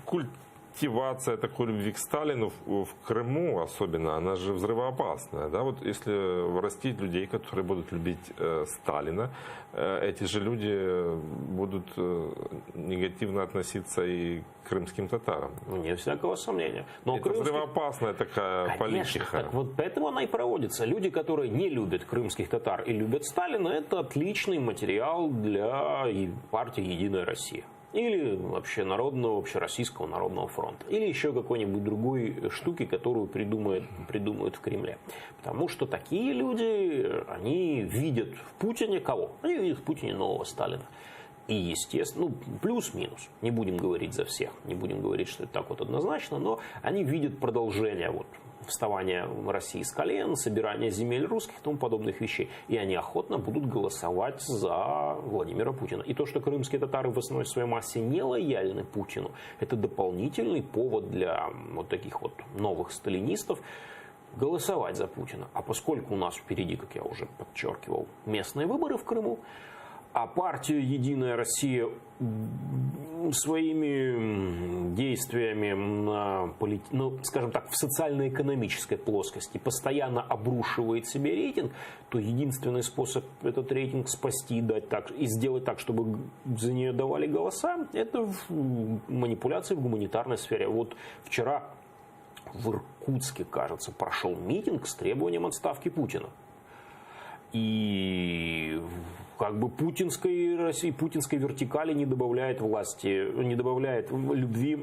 культивация такой любви к Сталину в Крыму особенно, она же взрывоопасная. Да? Вот если растить людей, которые будут любить Сталина, эти же люди будут негативно относиться и к крымским татарам. Нет всякого сомнения. Но это взрывоопасная такая политика. Так вот поэтому она и проводится. Люди, которые не любят крымских татар и любят Сталина, это отличный материал для партии «Единая Россия». Или вообще общероссийского народного фронта. Или еще какой-нибудь другой штуки, которую придумают в Кремле. Потому что такие люди, они видят в Путине кого? Они видят в Путине нового Сталина. И, естественно, плюс-минус, не будем говорить за всех, не будем говорить, что это так вот однозначно, но они видят продолжение вставания России с колен, собирания земель русских и тому подобных вещей. И они охотно будут голосовать за Владимира Путина. И то, что крымские татары в основной своей массе не лояльны Путину, это дополнительный повод для вот таких вот новых сталинистов голосовать за Путина. А поскольку у нас впереди, как я уже подчеркивал, местные выборы в Крыму, а партия «Единая Россия» своими действиями скажем так, в социально-экономической плоскости постоянно обрушивает себе рейтинг, то единственный способ этот рейтинг спасти и сделать так, чтобы за нее давали голоса, это манипуляции в гуманитарной сфере. Вот вчера в Иркутске, кажется, прошел митинг с требованием отставки Путина. И как бы путинской России, путинской вертикали не добавляет власти, не добавляет любви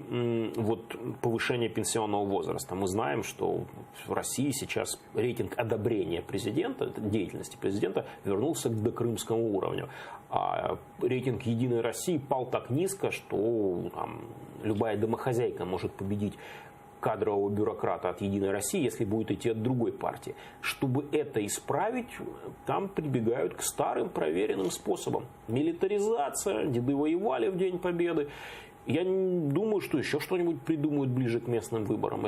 повышения пенсионного возраста. Мы знаем, что в России сейчас рейтинг одобрения президента, деятельности президента, вернулся к докрымскому уровню. А рейтинг «Единой России» пал так низко, что любая домохозяйка может победить кадрового бюрократа от «Единой России», если будет идти от другой партии. Чтобы это исправить, там прибегают к старым проверенным способам. Милитаризация, деды воевали в День Победы. Я думаю, что еще что-нибудь придумают ближе к местным выборам.